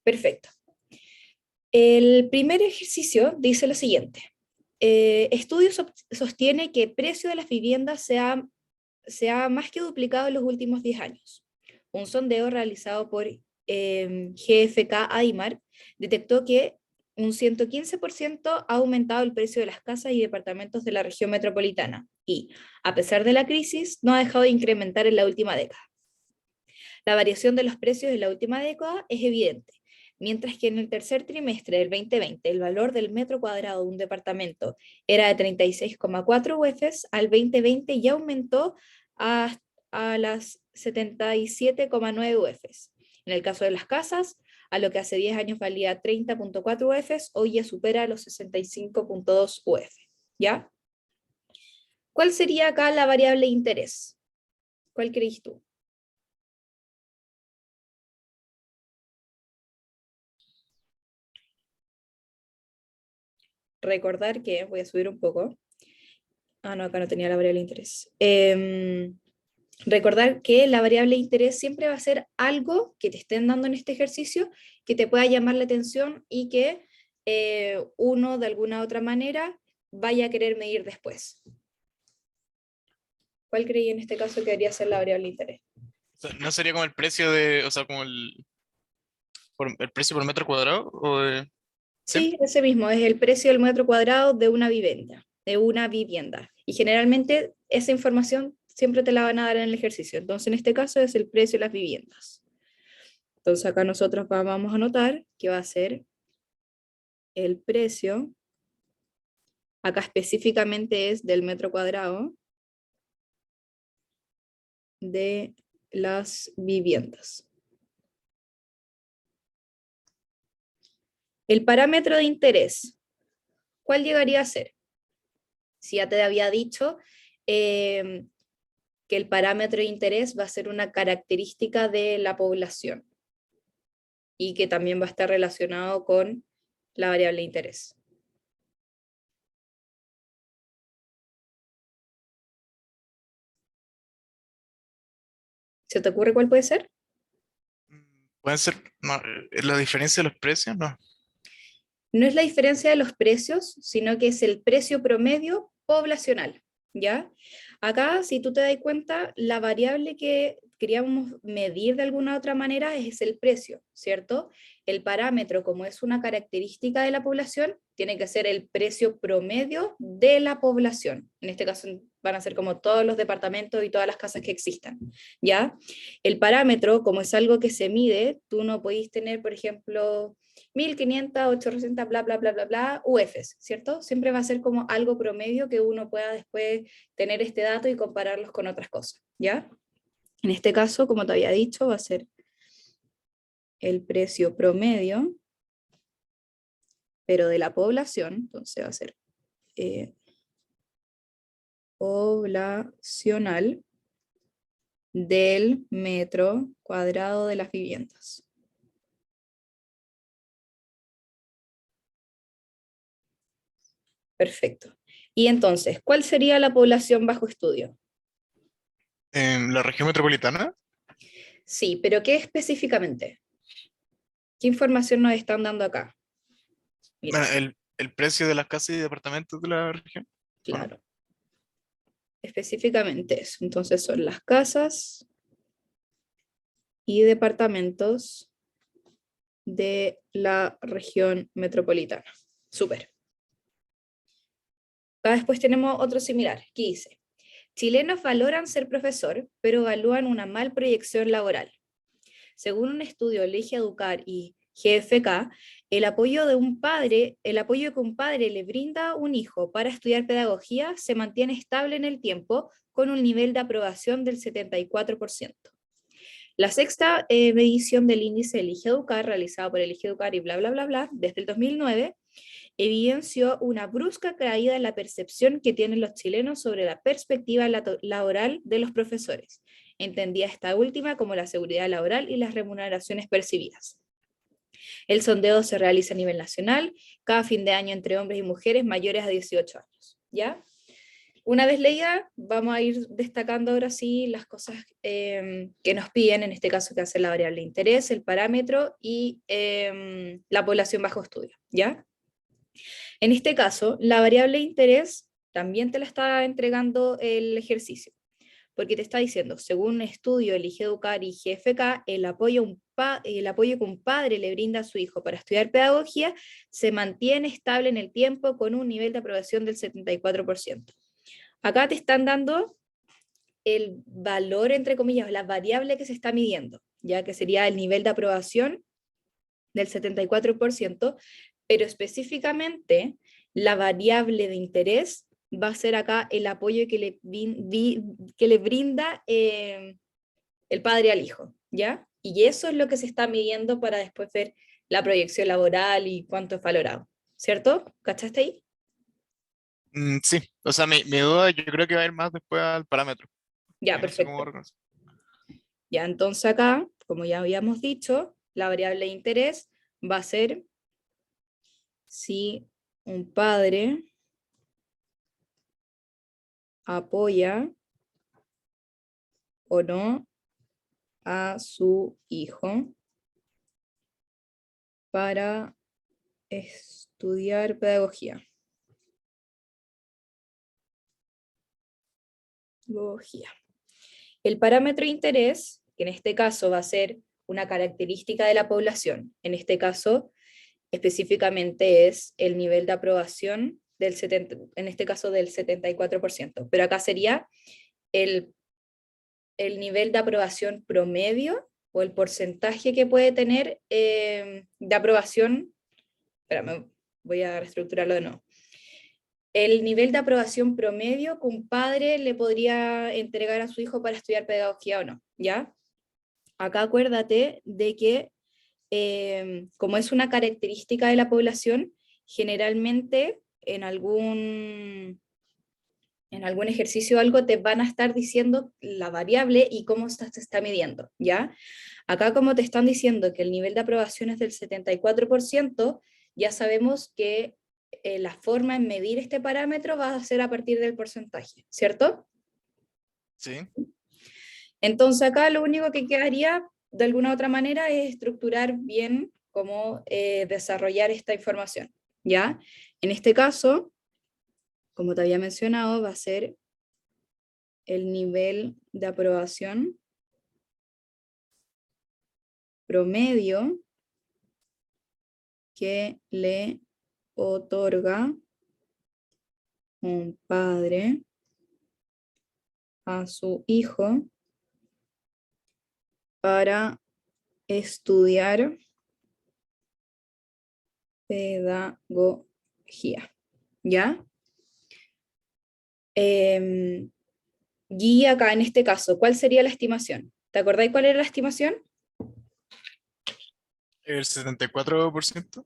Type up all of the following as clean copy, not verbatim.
Perfecto. El primer ejercicio dice lo siguiente. Estudio sostiene que el precio de las viviendas se ha más que duplicado en los últimos 10 años. Un sondeo realizado por GFK Aymar detectó que un 115% ha aumentado el precio de las casas y departamentos de la región metropolitana y, a pesar de la crisis, no ha dejado de incrementar en la última década. La variación de los precios en la última década es evidente, mientras que en el tercer trimestre del 2020 el valor del metro cuadrado de un departamento era de 36,4 UFs, al 2020 ya aumentó a las 77,9 UFs. En el caso de las casas, a lo que hace 10 años valía 30,4 UFs, hoy ya supera los 65,2 UF. ¿Ya? ¿Cuál sería acá la variable de interés? ¿Cuál crees tú? Recordar que, voy a subir un poco. Ah, no, acá no tenía la variable de interés. Recordar que la variable de interés siempre va a ser algo que te estén dando en este ejercicio que te pueda llamar la atención y que uno de alguna otra manera vaya a querer medir después. ¿Cuál creí en este caso que debería ser la variable de interés? O sea, ¿no sería como el precio de, o sea, como el precio por metro cuadrado? ¿Sí? Sí, ese mismo, es el precio del metro cuadrado de una vivienda, Y generalmente esa información siempre te la van a dar en el ejercicio. Entonces, en este caso es el precio de las viviendas. Entonces, acá nosotros vamos a anotar que va a ser el precio, acá específicamente es del metro cuadrado de las viviendas. El parámetro de interés, ¿cuál llegaría a ser? Si ya te había dicho que el parámetro de interés va a ser una característica de la población y que también va a estar relacionado con la variable de interés. ¿Se te ocurre cuál puede ser? Pueden ser, no, la diferencia de los precios, no. No es la diferencia de los precios, sino que es el precio promedio poblacional, ¿ya? Acá, si tú te das cuenta, la variable que queríamos medir de alguna otra manera es el precio, ¿cierto? El parámetro, como es una característica de la población, tiene que ser el precio promedio de la población. En este caso van a ser como todos los departamentos y todas las casas que existan, ¿ya? El parámetro, como es algo que se mide, tú no podéis tener, por ejemplo, 1500, 800, bla, bla, bla, bla, bla, UFs, ¿cierto? Siempre va a ser como algo promedio que uno pueda después tener este dato y compararlos con otras cosas, ¿ya? En este caso, como te había dicho, va a ser el precio promedio, pero de la población, entonces va a ser poblacional del metro cuadrado de las viviendas. Perfecto. Y entonces, ¿cuál sería la población bajo estudio? En la región metropolitana, Sí, pero ¿qué específicamente? ¿Qué información nos están dando acá? bueno, Mira, el precio de las casas y departamentos de la región, ¿o no? claro, específicamente eso. Entonces son las casas y departamentos de la región metropolitana. Súper. Acá después tenemos otro similar, que dice, chilenos valoran ser profesor, pero evalúan una mal proyección laboral. Según un estudio de Elige Educar y GFK, el apoyo que un padre le brinda a un hijo para estudiar pedagogía se mantiene estable en el tiempo con un nivel de aprobación del 74%. La sexta medición del índice Elige Educar, realizado por Elige Educar y bla, bla, bla, bla, desde el 2009, evidenció una brusca caída en la percepción que tienen los chilenos sobre la perspectiva laboral de los profesores, entendía esta última como la seguridad laboral y las remuneraciones percibidas. El sondeo se realiza a nivel nacional, cada fin de año entre hombres y mujeres mayores a 18 años. ¿Ya? Una vez leída, vamos a ir destacando ahora sí las cosas que nos piden, en este caso que hace la variable de interés, el parámetro y la población bajo estudio, ¿ya? En este caso, la variable de interés también te la está entregando el ejercicio, porque te está diciendo, según un estudio, elige educar y GFK, el apoyo que un padre le brinda a su hijo para estudiar pedagogía se mantiene estable en el tiempo con un nivel de aprobación del 74%. Acá te están dando el valor, entre comillas, la variable que se está midiendo, ya que sería el nivel de aprobación del 74%, pero específicamente la variable de interés va a ser acá el apoyo que le brinda el padre al hijo, ¿ya? Y eso es lo que se está midiendo para después ver la proyección laboral y cuánto es valorado, ¿cierto? ¿Cachaste ahí? Sí, o sea, mi duda yo creo que va a ir más después al parámetro. Ya, Ahí no sé cómo perfecto. reconocer. Ya, entonces acá, como ya habíamos dicho, la variable de interés va a ser si un padre apoya o no a su hijo para estudiar pedagogía. Pedagogía. El parámetro de interés, que en este caso va a ser una característica de la población, en este caso específicamente es el nivel de aprobación del 70, en este caso del 74%, pero acá sería el, el nivel de aprobación promedio o el porcentaje que puede tener de aprobación. Espérame, voy a reestructurarlo de nuevo. El nivel de aprobación promedio que un padre le podría entregar a su hijo para estudiar pedagogía o no, ¿ya? Acá acuérdate de que como es una característica de la población, generalmente en algún ejercicio o algo te van a estar diciendo la variable y cómo se está midiendo, ¿ya? Acá como te están diciendo que el nivel de aprobación es del 74%, ya sabemos que la forma en medir este parámetro va a ser a partir del porcentaje, ¿cierto? Sí. Entonces acá lo único que quedaría de alguna u otra manera es estructurar bien cómo desarrollar esta información, ¿ya? En este caso, como te había mencionado, va a ser el nivel de aprobación promedio que le otorga un padre a su hijo para estudiar pedagogía, ¿ya? Y acá en este caso, ¿cuál sería la estimación? ¿Te acordáis cuál era la estimación? El 74%.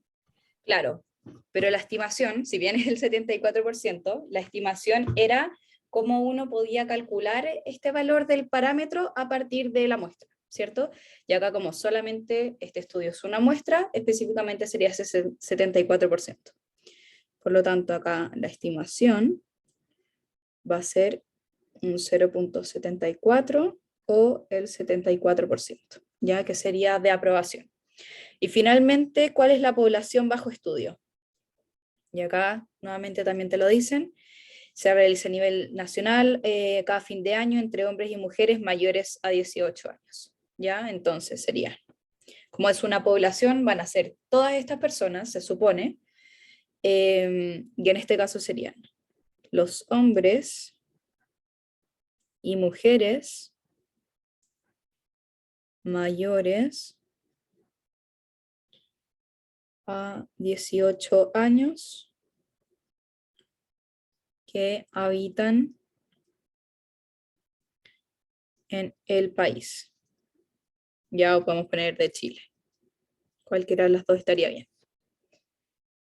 Claro, pero la estimación, si bien es el 74%, la estimación era cómo uno podía calcular este valor del parámetro a partir de la muestra, ¿cierto? Y acá como solamente este estudio es una muestra, específicamente sería ese 74%. Por lo tanto, acá la estimación va a ser un 0,74 o el 74%, ya que sería de aprobación. Y finalmente, ¿cuál es la población bajo estudio? Y acá nuevamente también te lo dicen, se realiza a nivel nacional cada fin de año entre hombres y mujeres mayores a 18 años. ¿Ya? Entonces sería, como es una población, van a ser todas estas personas, se supone, y en este caso serían los hombres y mujeres mayores a 18 años que habitan en el país. Ya o podemos poner de Chile. Cualquiera de las dos estaría bien.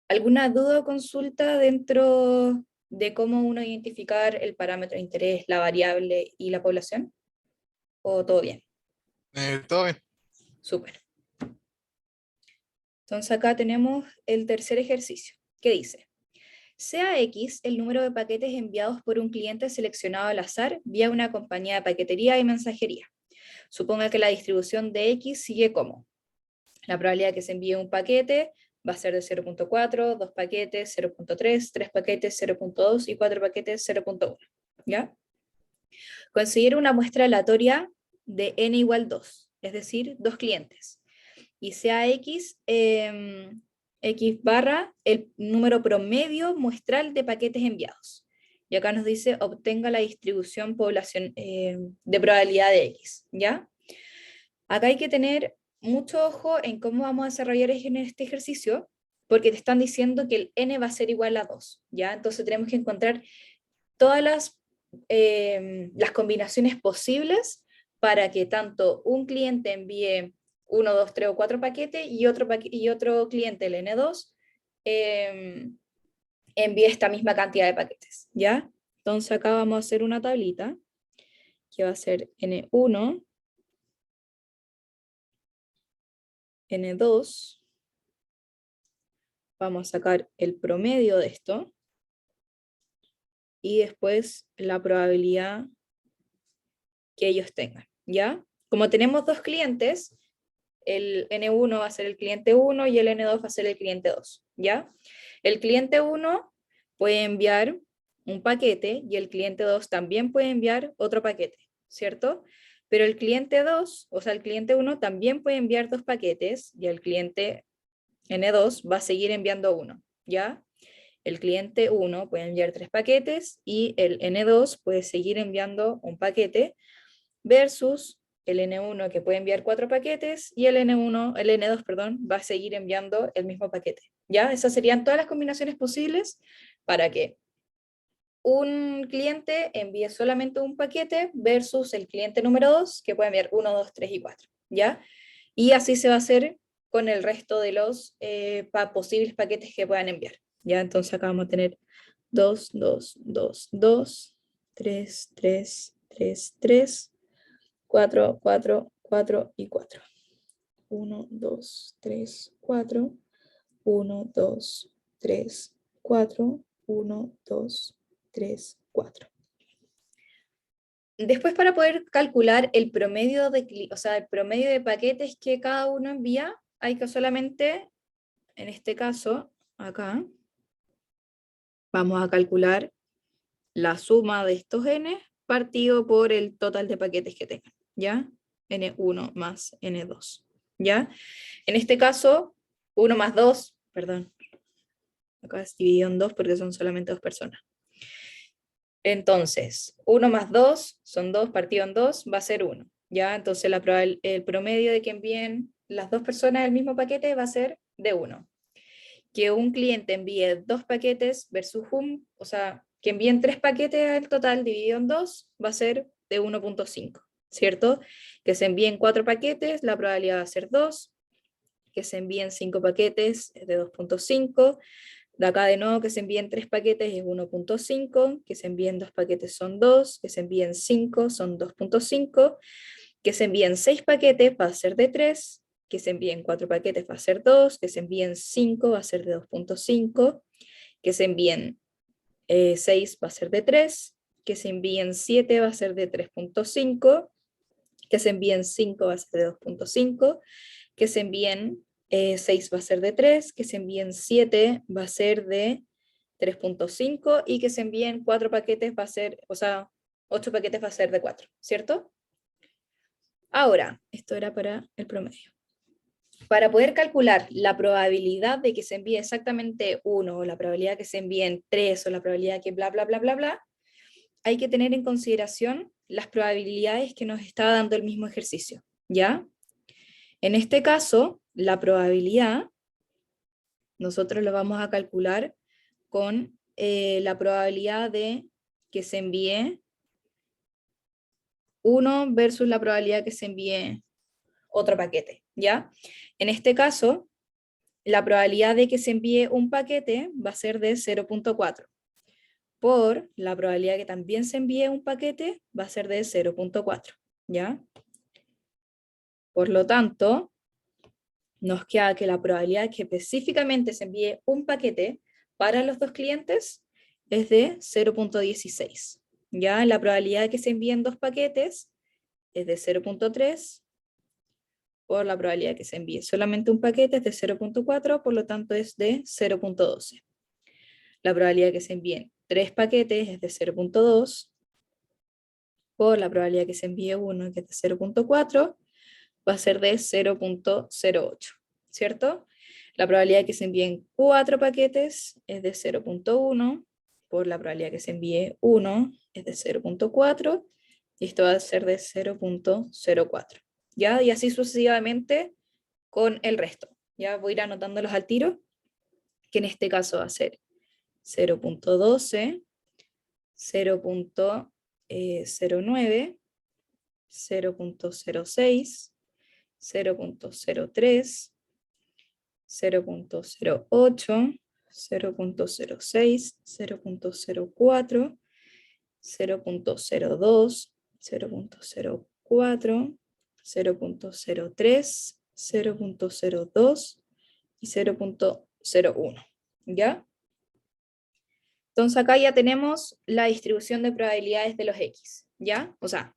¿Alguna duda o consulta dentro de cómo uno identificar el parámetro de interés, la variable y la población? ¿O todo bien? Todo bien. Súper. Entonces acá tenemos el tercer ejercicio, que dice, Sea X el número de paquetes enviados por un cliente seleccionado al azar vía una compañía de paquetería y mensajería. Suponga que la distribución de X sigue como: la probabilidad de que se envíe un paquete va a ser de 0.4, 2 paquetes 0.3, 3 paquetes 0.2 y 4 paquetes 0.1. ¿Ya? Considera una muestra aleatoria de n igual 2, es decir, 2 clientes. Y sea X, X barra el número promedio muestral de paquetes enviados. Y acá nos dice obtenga la distribución de probabilidad de X. ¿Ya? Acá hay que tener mucho ojo en cómo vamos a desarrollar en este ejercicio, porque te están diciendo que el n va a ser igual a 2, ¿ya? Entonces tenemos que encontrar todas las combinaciones posibles para que tanto un cliente envíe 1, 2, 3 o 4 paquetes y otro cliente, el N2, envíe esta misma cantidad de paquetes, ¿ya? Entonces acá vamos a hacer una tablita que va a ser N1, N2, vamos a sacar el promedio de esto, y después la probabilidad que ellos tengan, ¿ya? Como tenemos dos clientes, el N1 va a ser el cliente 1 y el N2 va a ser el cliente 2, ¿ya? El cliente 1 puede enviar un paquete y el cliente 2 también puede enviar otro paquete, ¿cierto? Pero el cliente 2, o sea, el cliente 1 también puede enviar dos paquetes y el cliente N2 va a seguir enviando uno, ¿ya? El cliente 1 puede enviar tres paquetes y el N2 puede seguir enviando un paquete versus el N1 que puede enviar cuatro paquetes y el N2, perdón, va a seguir enviando el mismo paquete. ¿Ya? Esas serían todas las combinaciones posibles para que un cliente envíe solamente un paquete versus el cliente número 2 que puede enviar 1, 2, 3 y 4. ¿Ya? Y así se va a hacer con el resto de los posibles paquetes que puedan enviar. ¿Ya? Entonces acá vamos a tener 2, 2, 2, 2, 3, 3, 3, 3, 4, 4, 4 y 4. 1, 2, 3, 4. 1, 2, 3, 4. 1, 2, 3, 4. Después, para poder calcular el promedio el promedio de paquetes que cada uno envía, hay que solamente, en este caso, acá, vamos a calcular la suma de estos n partido por el total de paquetes que tengan, ¿ya? N1 más N2, ¿ya? En este caso, 1 más 2, perdón, acá es dividido en 2 porque son solamente dos personas. Entonces, 1 más 2 son 2 partido en 2, va a ser 1, ¿ya? Entonces el promedio de que envíen las dos personas el mismo paquete va a ser de 1. Que un cliente envíe dos paquetes versus o sea, que envíen tres paquetes al total dividido en 2 va a ser de 1.5, ¿cierto? Que se envíen cuatro paquetes, la probabilidad va a ser 2, que se envíen 5 paquetes es de 2.5, de acá de nuevo que se envíen 3 paquetes es 1.5, que se envíen 2 paquetes son 2, que se envíen 5 son 2.5, que se envíen 6 paquetes va a ser de 3, que se envíen 4 paquetes va a ser 2, que se envíen 5 va a ser de 2.5, que se envíen 6 va a ser de 3, que se envíen 7 va a ser de 3.5, que se envíen 5 va a ser de 2.5, que se envíen 6 va a ser de 3, que se envíen 7 va a ser de 3.5 y que se envíen 4 paquetes va a ser, o sea, 8 paquetes va a ser de 4, ¿cierto? Ahora, esto era para el promedio. Para poder calcular la probabilidad de que se envíe exactamente 1, o la probabilidad de que se envíen 3, o la probabilidad de que bla, bla, bla, bla, bla, hay que tener en consideración las probabilidades que nos está dando el mismo ejercicio, ¿ya? En este caso, la probabilidad, nosotros lo vamos a calcular con la probabilidad de que se envíe 1 versus la probabilidad que se envíe otro paquete, ¿ya? En este caso, la probabilidad de que se envíe un paquete va a ser de 0.4, por la probabilidad que también se envíe un paquete va a ser de 0.4, ¿ya? Por lo tanto, nos queda que la probabilidad de que específicamente se envíe un paquete para los dos clientes es de 0.16. Ya la probabilidad de que se envíen dos paquetes es de 0.3, por la probabilidad de que se envíe solamente un paquete es de 0.4, por lo tanto es de 0.12. La probabilidad de que se envíen tres paquetes es de 0.2, por la probabilidad de que se envíe uno, que es de 0.4, va a ser de 0.08, ¿cierto? La probabilidad de que se envíen cuatro paquetes es de 0.1, por la probabilidad de que se envíe uno es de 0.4, y esto va a ser de 0.04, ¿ya? Y así sucesivamente con el resto. Ya voy a ir anotándolos al tiro, que en este caso va a ser 0.12, 0.09, 0.06, 0.03, 0.08, 0.06, 0.04, 0.02, 0.04, 0.03, 0.02 y 0.01, ¿ya? Entonces acá ya tenemos la distribución de probabilidades de los X, ¿ya? O sea,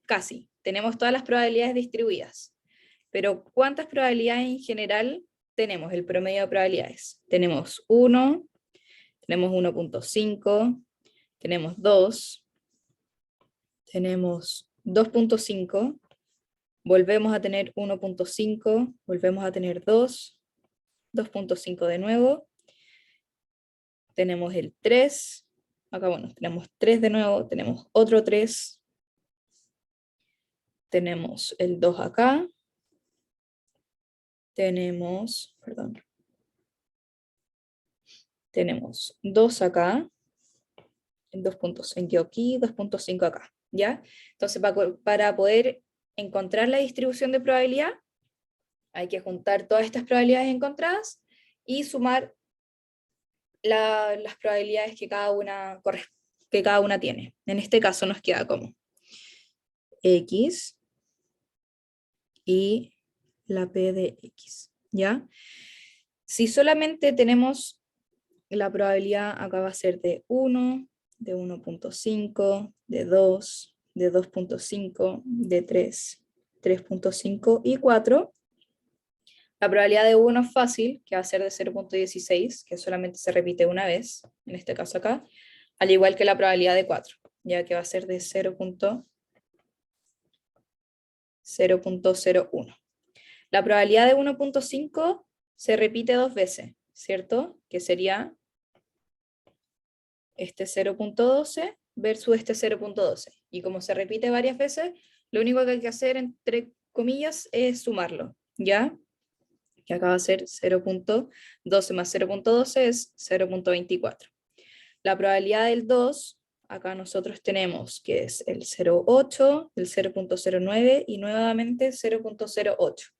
casi, tenemos todas las probabilidades distribuidas. Pero ¿cuántas probabilidades en general tenemos? El promedio de probabilidades. Tenemos 1, tenemos 1.5, tenemos 2, tenemos 2.5, volvemos a tener 1.5, volvemos a tener 2, 2.5 de nuevo, tenemos el 3, acá bueno, tenemos 3 de nuevo, tenemos otro 3, tenemos el 2 acá, tenemos, perdón, tenemos 2 acá, 2.5 aquí, 2.5 acá, ¿ya? Entonces, para poder encontrar la distribución de probabilidad, hay que juntar todas estas probabilidades encontradas y sumar las probabilidades que cada una tiene. En este caso nos queda como X y la P de X, ¿ya? Si solamente tenemos la probabilidad, acá va a ser de 1, de 1.5, de 2, de 2.5, de 3, 3.5 y 4. La probabilidad de 1 es fácil, que va a ser de 0.16, que solamente se repite una vez, en este caso acá, al igual que la probabilidad de 4, ya que va a ser de 0.01. La probabilidad de 1.5 se repite dos veces, ¿cierto? Que sería este 0.12 versus este 0.12. Y como se repite varias veces, lo único que hay que hacer, entre comillas, es sumarlo, ¿ya? Que acá va a ser 0.12 más 0.12 es 0.24. La probabilidad del 2, acá nosotros tenemos que es el 0.8, el 0.09 y nuevamente 0.08.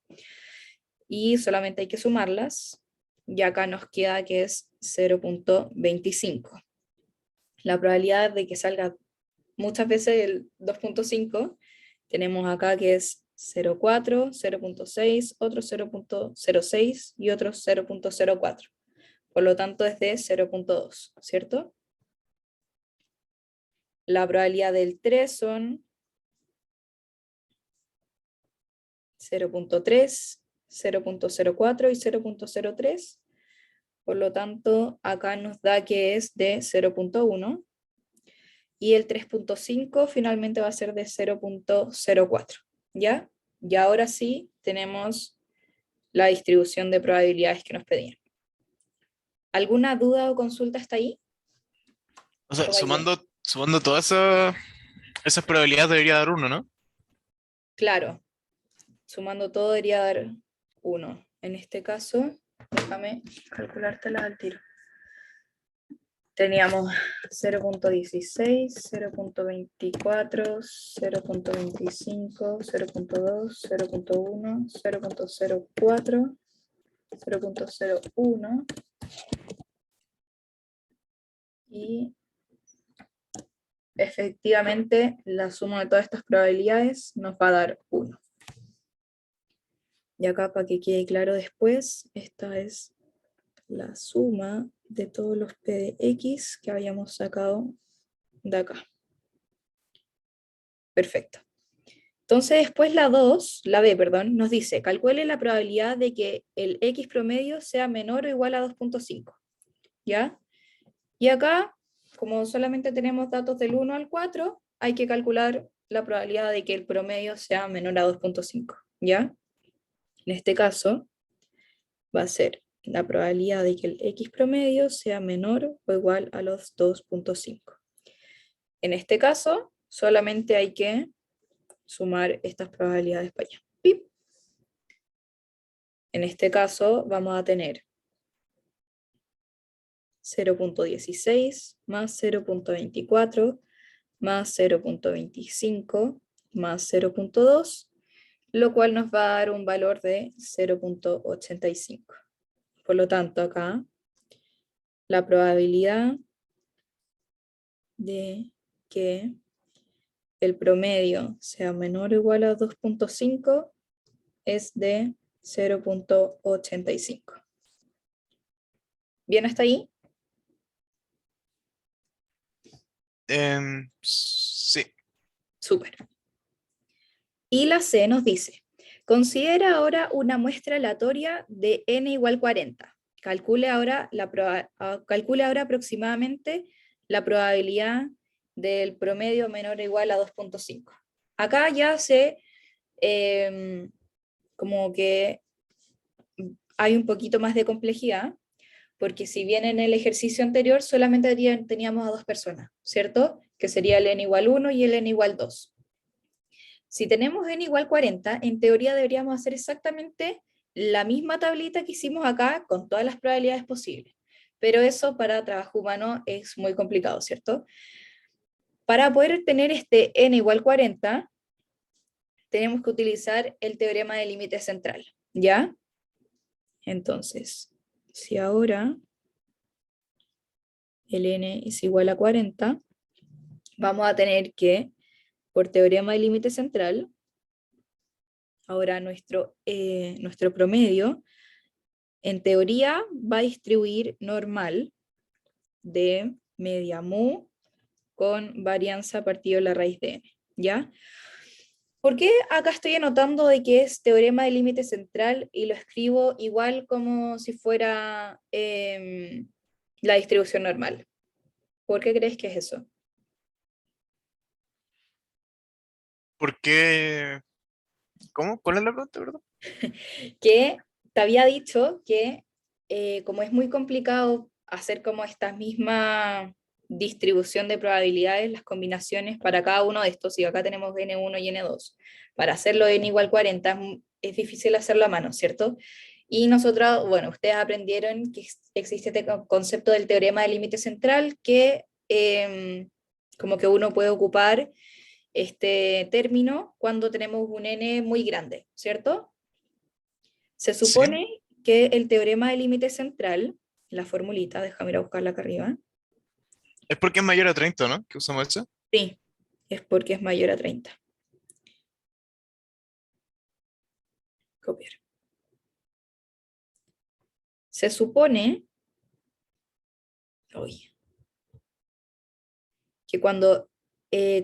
Y solamente hay que sumarlas, y acá nos queda que es 0.25. La probabilidad de que salga muchas veces el 2.5, tenemos acá que es 0.4, 0.6, otro 0.06 y otro 0.04. Por lo tanto es de 0.2, ¿cierto? La probabilidad del 3 son 0.3, 0.04 y 0.03. Por lo tanto, acá nos da que es de 0.1. Y el 3.5 finalmente va a ser de 0.04, ¿ya? Y ahora sí tenemos la distribución de probabilidades que nos pedían. ¿Alguna duda o consulta hasta ahí? O sea, ¿O va bien? sumando todas esas probabilidades debería dar uno, ¿no? Claro, sumando todo debería dar 1. En este caso, déjame calculártela al tiro. Teníamos 0.16, 0.24, 0.25, 0.2, 0.1, 0.04, 0.01 y efectivamente la suma de todas estas probabilidades nos va a dar 1. Y acá para que quede claro después, esta es la suma de todos los P de X que habíamos sacado de acá. Perfecto. Entonces después la B, perdón, nos dice, calcule la probabilidad de que el X promedio sea menor o igual a 2.5, ¿ya? Y acá, como solamente tenemos datos del 1 al 4, hay que calcular la probabilidad de que el promedio sea menor a 2.5, ¿ya? En este caso, va a ser la probabilidad de que el X promedio sea menor o igual a los 2.5. En este caso, solamente hay que sumar estas probabilidades para allá. ¡Pip! En este caso, vamos a tener 0.16 más 0.24 más 0.25 más 0.2, lo cual nos va a dar un valor de 0.85. Por lo tanto, acá la probabilidad de que el promedio sea menor o igual a 2.5 es de 0.85. ¿Bien hasta ahí? Sí. Súper. Y la C nos dice, considera ahora una muestra aleatoria de n igual 40. Calcule ahora aproximadamente la probabilidad del promedio menor o igual a 2.5. Acá ya se como que hay un poquito más de complejidad, porque si bien en el ejercicio anterior solamente teníamos a dos personas, ¿cierto? Que sería el n igual 1 y el n igual 2. Si tenemos n igual 40, en teoría deberíamos hacer exactamente la misma tablita que hicimos acá con todas las probabilidades posibles. Pero eso para trabajo humano es muy complicado, ¿cierto? Para poder tener este n igual 40, tenemos que utilizar el teorema del límite central, ¿ya? Entonces, si ahora el n es igual a 40, vamos a tener que, por teorema del límite central, ahora nuestro promedio, en teoría, va a distribuir normal de media mu con varianza partido de la raíz de n, ¿ya? ¿Por qué acá estoy anotando de que es teorema del límite central y lo escribo igual como si fuera la distribución normal? ¿Por qué crees que es eso? ¿Por qué? ¿Cómo? ¿Cuál es la pregunta, verdad? Que te había dicho que como es muy complicado hacer como esta misma distribución de probabilidades, las combinaciones para cada uno de estos, y acá tenemos n1 y n2, para hacerlo n igual 40 es difícil hacerlo a mano, ¿cierto? Y nosotros, bueno, ustedes aprendieron que existe este concepto del teorema del límite central, que como que uno puede ocupar este término cuando tenemos un n muy grande, ¿cierto? Se Sí. supone que el teorema del límite central, la formulita, déjame ir a buscarla acá arriba, Es porque es mayor a 30, ¿no? Que usamos eso. sí, es porque es mayor a 30. Copiar. Se supone uy, que cuando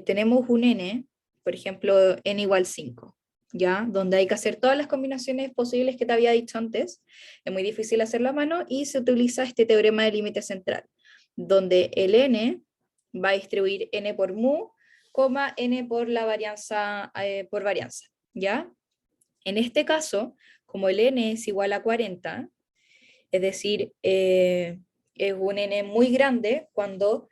tenemos un n, por ejemplo, n igual 5, ¿ya? Donde hay que hacer todas las combinaciones posibles que te había dicho antes, es muy difícil hacerlo a mano y se utiliza este teorema del límite central, donde el n va a distribuir n por mu, n por la varianza, por varianza, ¿ya? En este caso, como el n es igual a 40, es decir, es un n muy grande cuando,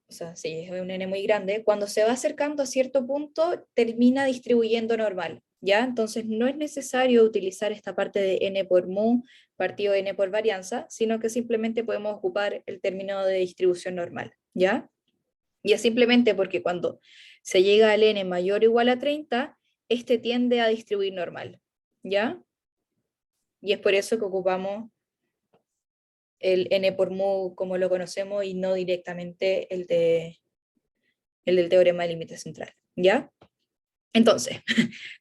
o sea, sí, es un n muy grande, cuando se va acercando a cierto punto, termina distribuyendo normal, ¿ya? Entonces no es necesario utilizar esta parte de n por mu partido n por varianza, sino que simplemente podemos ocupar el término de distribución normal, ¿ya? Y es simplemente porque cuando se llega al n mayor o igual a 30, este tiende a distribuir normal, ¿ya? Y es por eso que ocupamos el n por mu como lo conocemos y no directamente el del teorema del límite central, ¿ya? Entonces,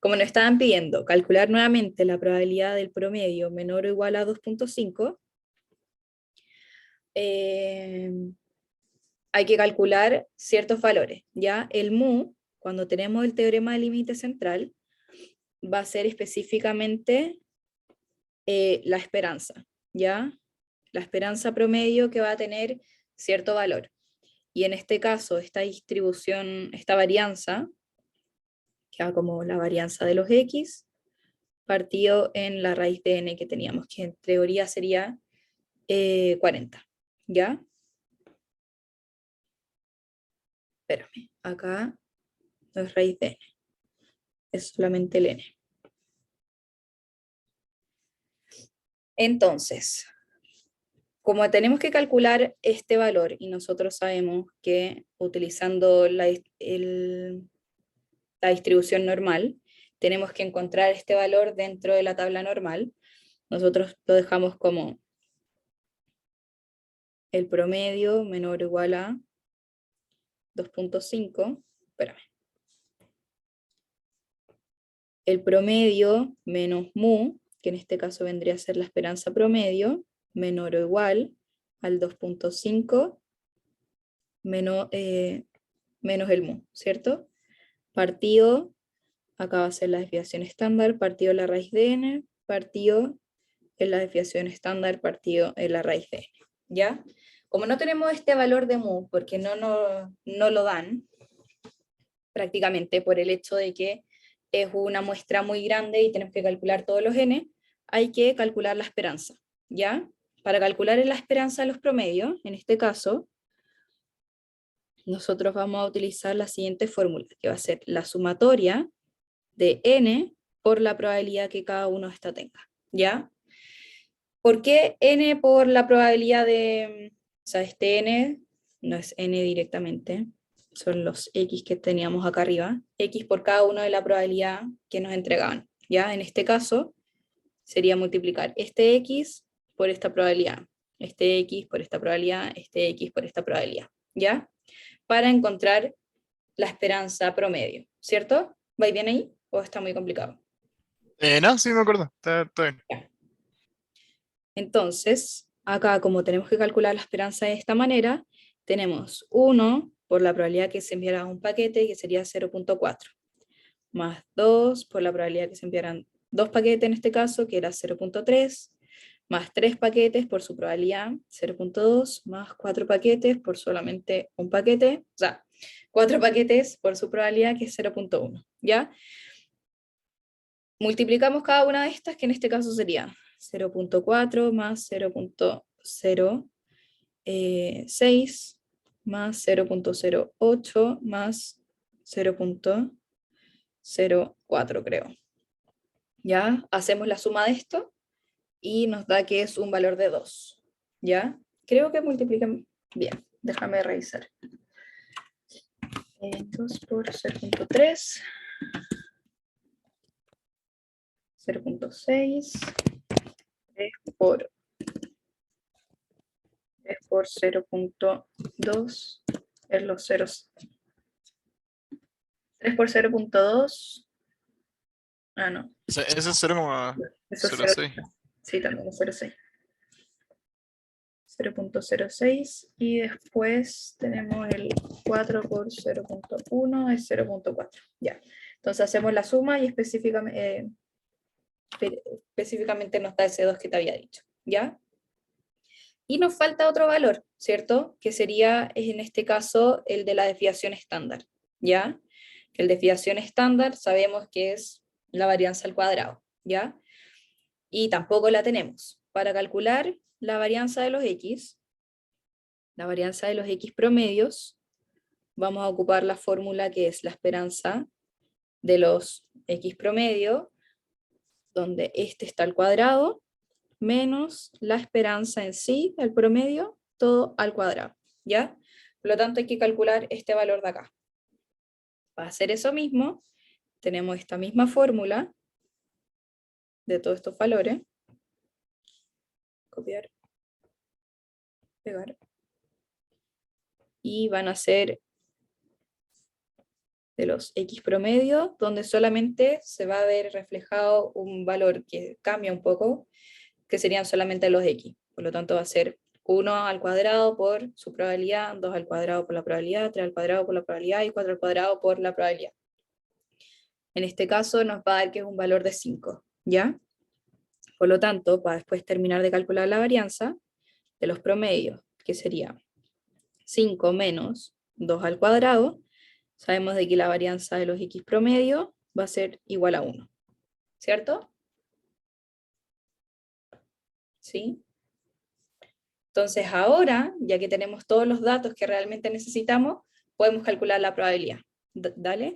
como nos estaban pidiendo calcular nuevamente la probabilidad del promedio menor o igual a 2.5, hay que calcular ciertos valores, ¿ya? El mu, cuando tenemos el teorema del límite central, va a ser específicamente la esperanza, ¿ya? La esperanza promedio que va a tener cierto valor. Y en este caso, esta distribución, esta varianza, que va como la varianza de los x, partido en la raíz de n que teníamos, que en teoría sería 40, ¿ya? Espérame, acá no es raíz de n, es solamente el n. Entonces, como tenemos que calcular este valor y nosotros sabemos que utilizando la distribución normal, tenemos que encontrar este valor dentro de la tabla normal, nosotros lo dejamos como el promedio menor o igual a 2.5, espérame. El promedio menos mu, que en este caso vendría a ser la esperanza promedio, menor o igual al 2.5 menos, menos el mu, ¿cierto? Partido, acá va a ser la desviación estándar, partido la raíz de n, partido en la desviación estándar, partido en la raíz de n, ¿ya? Como no tenemos este valor de mu, porque no lo dan, prácticamente por el hecho de que es una muestra muy grande y tenemos que calcular todos los n, hay que calcular la esperanza, ¿ya? Para calcular la esperanza de los promedios, en este caso, nosotros vamos a utilizar la siguiente fórmula, que va a ser la sumatoria de n por la probabilidad que cada uno de esta tenga, ¿ya? ¿Por qué n por la probabilidad de, o sea, este n no es n directamente, son los x que teníamos acá arriba, x por cada uno de la probabilidad que nos entregaban, ¿ya? En este caso, sería multiplicar este x por esta probabilidad, este x por esta probabilidad, este x por esta probabilidad, ¿ya? Para encontrar la esperanza promedio, ¿cierto? ¿Va bien ahí o está muy complicado? No, sí me acuerdo. Está bien. Ya. Entonces, acá como tenemos que calcular la esperanza de esta manera, tenemos 1 por la probabilidad que se enviara un paquete, que sería 0.4, más 2 por la probabilidad que se enviaran dos paquetes en este caso, que era 0.3, más 3 paquetes por su probabilidad, 0.2, más 4 paquetes por solamente un paquete, o sea, 4 paquetes por su probabilidad, que es 0.1, ¿ya? Multiplicamos cada una de estas, que en este caso sería 0.4 más 0.06 más 0.08 más 0.04, creo. ¿Ya? Hacemos la suma de esto y nos da que es un valor de 2. ¿Ya? Creo que multiplican bien. Déjame revisar. 2 por 0.3, 0.6, 3 por 0.2, es los ceros. 3 por 0.2, no. Ese es Eso es 0,06. 0.6. Sí, también es 0.6. 0.06 y después tenemos el 4 por 0.1 es 0.4. Ya. Entonces hacemos la suma y específicamente nos da ese 2 que te había dicho. ¿Ya? Y nos falta otro valor, ¿cierto? Que sería en este caso el de la desviación estándar. ¿Ya? El desviación estándar sabemos que es la varianza al cuadrado. ¿Ya? Y tampoco la tenemos. Para calcular la varianza de los x, la varianza de los x promedios, vamos a ocupar la fórmula que es la esperanza de los x promedio, donde este está al cuadrado, menos la esperanza en sí, el promedio, todo al cuadrado, ¿ya? Por lo tanto, hay que calcular este valor de acá. Para hacer eso mismo, tenemos esta misma fórmula de todos estos valores. Copiar, pegar. Y van a ser de los x promedio, donde solamente se va a ver reflejado un valor que cambia un poco, que serían solamente los x. Por lo tanto va a ser 1 al cuadrado por su probabilidad, 2 al cuadrado por la probabilidad, 3 al cuadrado por la probabilidad y 4 al cuadrado por la probabilidad. En este caso nos va a dar que es un valor de 5, ¿ya? Por lo tanto, para después terminar de calcular la varianza de los promedios, que sería 5 menos 2 al cuadrado, sabemos de que la varianza de los X promedio va a ser igual a 1, ¿cierto? ¿Sí? Entonces ahora, ya que tenemos todos los datos que realmente necesitamos, podemos calcular la probabilidad. Dale,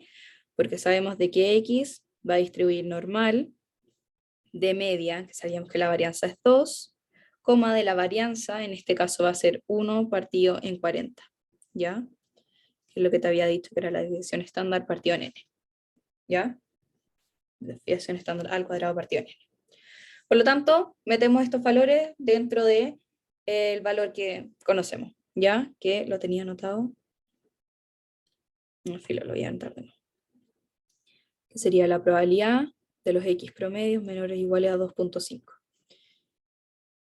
porque sabemos de que X va a distribuir normal de media, que sabíamos que la varianza es 2, coma de la varianza, en este caso va a ser 1 partido en 40, ¿ya? Que es lo que te había dicho que era la desviación estándar partido en n, ¿ya? Desviación estándar al cuadrado partido en n. Por lo tanto, metemos estos valores dentro de el valor que conocemos, ¿ya? Que lo tenía anotado. No, filo, lo voy a anotar de nuevo. Que sería la probabilidad de los X promedios menores o iguales a 2.5.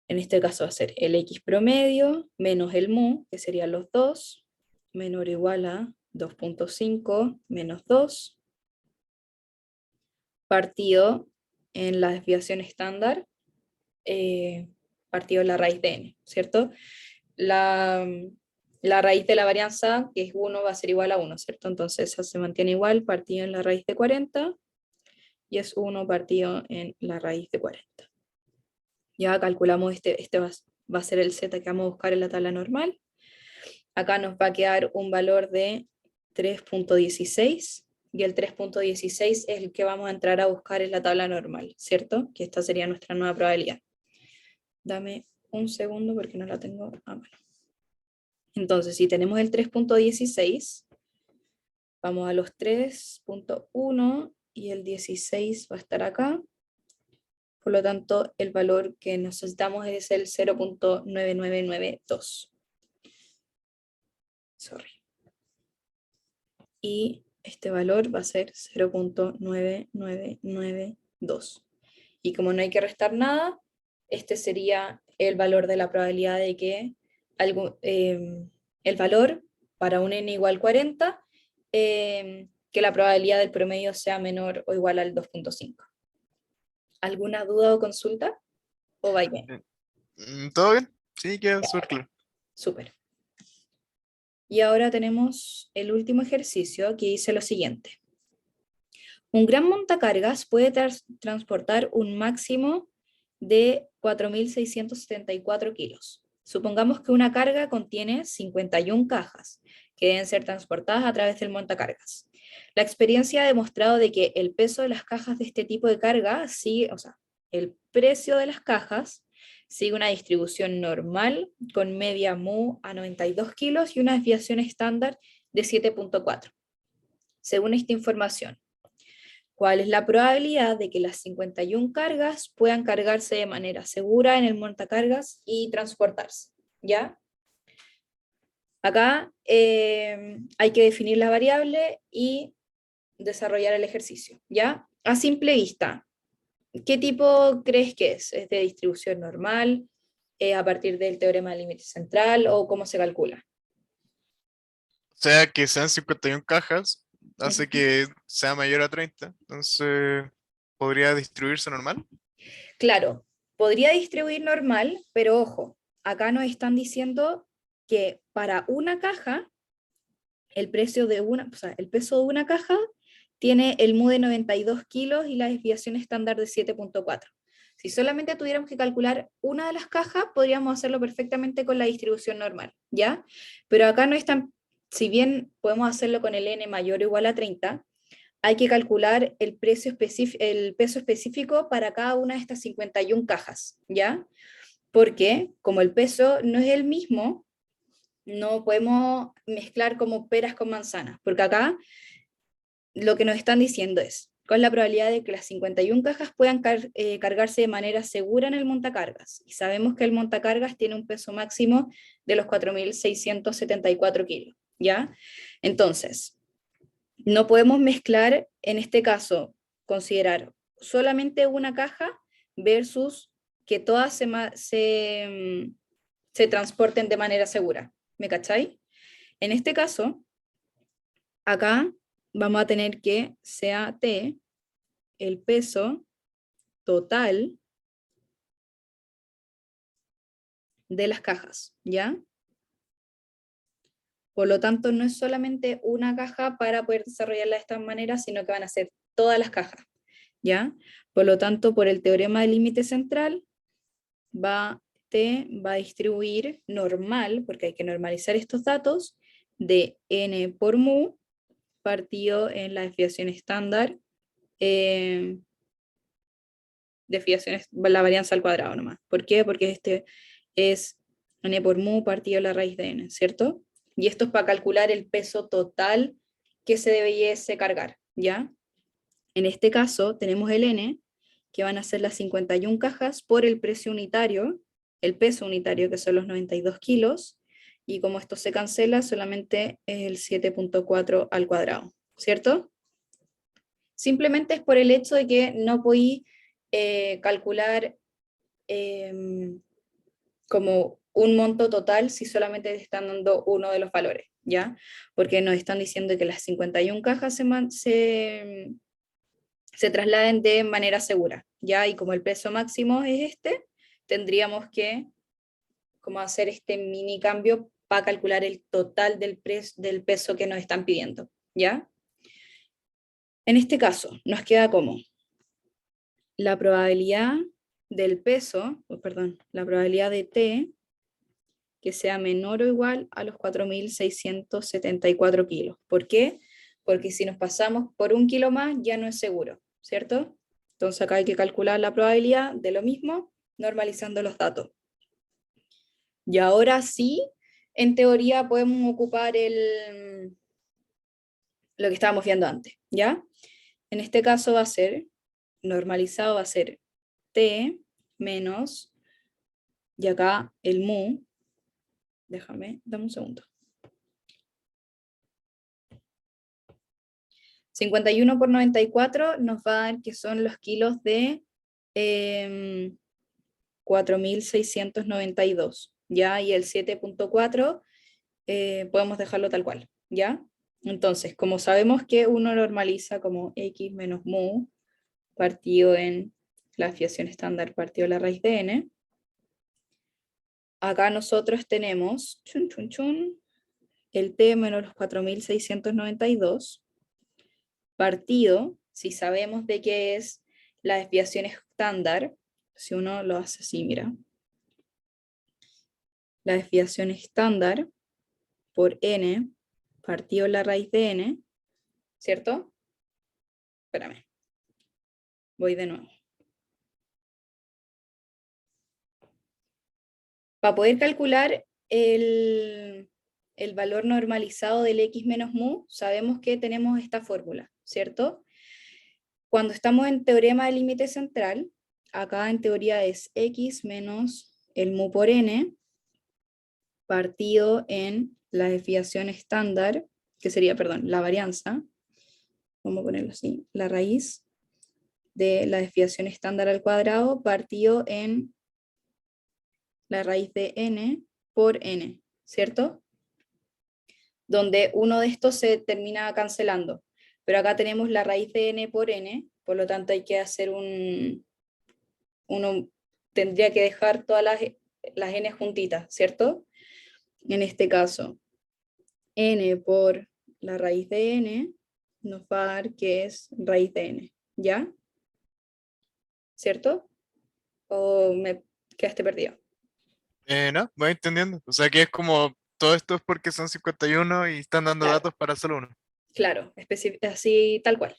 En este caso va a ser el X promedio menos el mu, que serían los 2, menor o igual a 2.5 menos 2, partido en la desviación estándar, partido en la raíz de n, ¿cierto? La raíz de la varianza, que es 1, va a ser igual a 1, ¿cierto? Entonces esa se mantiene igual, partido en la raíz de 40, y es 1 partido en la raíz de 40. Ya calculamos, este va a ser el z que vamos a buscar en la tabla normal. Acá nos va a quedar un valor de 3.16, y el 3.16 es el que vamos a entrar a buscar en la tabla normal, ¿cierto? Que esta sería nuestra nueva probabilidad. Dame un segundo porque no la tengo a mano. Entonces, si tenemos el 3.16, vamos a los 3.1 y el 16 va a estar acá. Por lo tanto, el valor que necesitamos es el 0.9992. Sorry. Y este valor va a ser 0.9992. Y como no hay que restar nada, este sería el valor de la probabilidad de que el valor para un n igual 40, que la probabilidad del promedio sea menor o igual al 2.5. ¿Alguna duda o consulta? ¿O va bien? ¿Todo bien? Sí, queda súper claro. Súper. Y ahora tenemos el último ejercicio que dice lo siguiente. Un gran montacargas puede transportar un máximo de 4.674 kilos. Supongamos que una carga contiene 51 cajas que deben ser transportadas a través del montacargas. La experiencia ha demostrado de que el peso de las cajas de este tipo de carga sigue, o sea, el precio de las cajas sigue una distribución normal con media mu a 92 kilos y una desviación estándar de 7.4. Según esta información, ¿cuál es la probabilidad de que las 51 cargas puedan cargarse de manera segura en el montacargas y transportarse? ¿Ya? Acá hay que definir la variable y desarrollar el ejercicio, ¿ya? A simple vista, ¿qué tipo crees que es? ¿Es de distribución normal, a partir del teorema del límite central, o cómo se calcula? O sea, que sean 51 cajas, hace Ujú. que sea mayor a 30. Entonces, ¿podría distribuirse normal? Claro, podría distribuir normal, pero ojo, acá nos están diciendo que para una caja, el precio de una, o sea, el peso de una caja tiene el mu de 92 kilos y la desviación estándar de 7.4. Si solamente tuviéramos que calcular una de las cajas, podríamos hacerlo perfectamente con la distribución normal, ¿ya? Pero acá no es tan, si bien podemos hacerlo con el n mayor o igual a 30, hay que calcular el peso específico para cada una de estas 51 cajas, ¿ya? Porque como el peso no es el mismo, no podemos mezclar como peras con manzanas, porque acá lo que nos están diciendo es, con la probabilidad de que las 51 cajas puedan cargarse de manera segura en el montacargas. Y sabemos que el montacargas tiene un peso máximo de los 4.674 kilos, ¿ya? Entonces, no podemos mezclar, en este caso, considerar solamente una caja versus que todas se transporten de manera segura. ¿Me cacháis? En este caso, acá vamos a tener que sea T el peso total de las cajas, ¿ya? Por lo tanto, no es solamente una caja para poder desarrollarla de esta manera, sino que van a ser todas las cajas, ¿ya? Por lo tanto, por el teorema del límite central, T va a distribuir normal, porque hay que normalizar estos datos, de n por mu, partido en la desviación estándar, desviaciones, la varianza al cuadrado nomás. ¿Por qué? Porque este es n por mu partido la raíz de n, ¿cierto? Y esto es para calcular el peso total que se debiese cargar, ¿ya? En este caso tenemos el n, que van a ser las 51 cajas por el precio unitario, el peso unitario, que son los 92 kilos, y como esto se cancela, solamente es el 7.4 al cuadrado, ¿cierto? Simplemente es por el hecho de que no podí calcular como un monto total si solamente te están dando uno de los valores, ¿ya? Porque nos están diciendo que las 51 cajas se trasladen de manera segura, ¿ya? Y como el peso máximo es este, tendríamos que como hacer este mini cambio para calcular el total del peso que nos están pidiendo, ¿ya? En este caso, nos queda como la probabilidad del peso, perdón, la probabilidad de T que sea menor o igual a los 4.674 kilos. ¿Por qué? Porque si nos pasamos por un kilo más, ya no es seguro, ¿cierto? Entonces acá hay que calcular la probabilidad de lo mismo, normalizando los datos. Y ahora sí, en teoría podemos ocupar lo que estábamos viendo antes, ¿ya? En este caso va a ser, normalizado va a ser T menos, y acá el mu, dame un segundo. 51 por 94 nos va a dar que son los kilos de 4.692, ¿ya? Y el 7.4 podemos dejarlo tal cual, ¿ya? Entonces, como sabemos que uno normaliza como x menos mu partido en la desviación estándar partido la raíz de n, acá nosotros tenemos el t menos los 4.692 partido, si sabemos de qué es la desviación estándar, si uno lo hace así, mira, la desviación estándar por n partido la raíz de n, ¿cierto? Espérame, voy de nuevo. Para poder calcular el valor normalizado del x menos mu, sabemos que tenemos esta fórmula, ¿cierto? Cuando estamos en teorema del límite central, acá en teoría es x menos el mu por n, partido en la desviación estándar, que sería, perdón, la varianza, vamos a ponerlo así, la raíz de la desviación estándar al cuadrado, partido en la raíz de n por n, ¿cierto? Donde uno de estos se termina cancelando, pero acá tenemos la raíz de n por n, por lo tanto hay que hacer uno tendría que dejar todas las n juntitas, ¿cierto? En este caso, n por la raíz de n nos va a dar que es raíz de n, ¿ya? ¿Cierto? ¿O me quedaste perdido? No, voy entendiendo. O sea que es como todo esto es porque son 51 y están dando Claro, datos para solo uno. claro, así tal cual.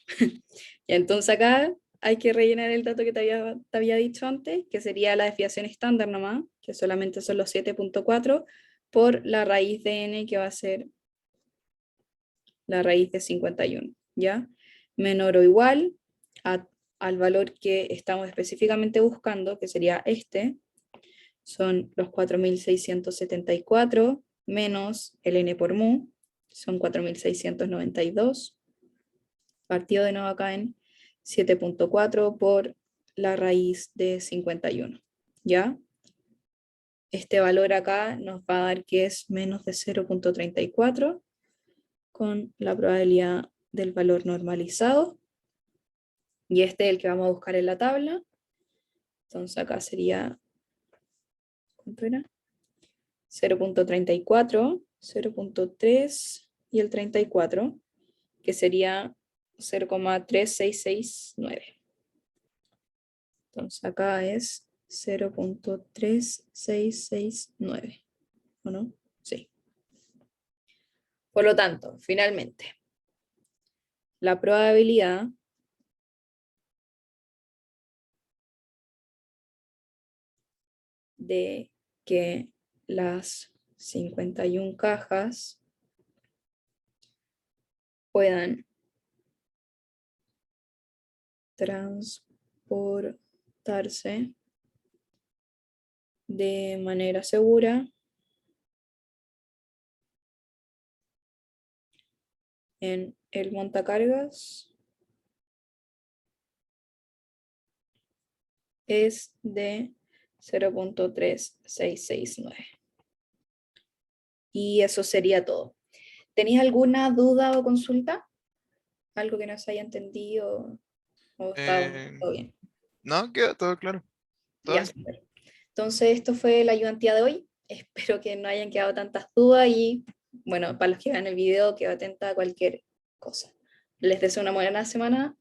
Y entonces acá hay que rellenar el dato que te había dicho antes, que sería la desviación estándar nomás, que solamente son los 7.4, por la raíz de n, que va a ser la raíz de 51, ¿ya? Menor o igual al valor que estamos específicamente buscando, que sería este, son los 4.674 menos el n por mu, son 4.692, partido de nuevo acá en 7.4 por la raíz de 51, ¿ya? este valor acá nos va a dar que es menos de 0,34 con la probabilidad del valor normalizado. Y este es el que vamos a buscar en la tabla. Entonces acá sería, ¿cuánto era? 0,34, 0,3 y el 34, que sería 0,3669. Entonces acá es 0,3669, ¿o no? Sí. Por lo tanto, finalmente, la probabilidad de que las 51 cajas puedan transportarse de manera segura en el montacargas es de 0,3669. Y eso sería todo. ¿Tenéis alguna duda o consulta? ¿Algo que no se haya entendido o está Eh, todo bien? no, queda todo claro. Todo Ya, bien. súper. Entonces, esto fue la ayudantía de hoy. Espero que no hayan quedado tantas dudas y, bueno, para los que vean el video, quedo atenta a cualquier cosa. Les deseo una buena semana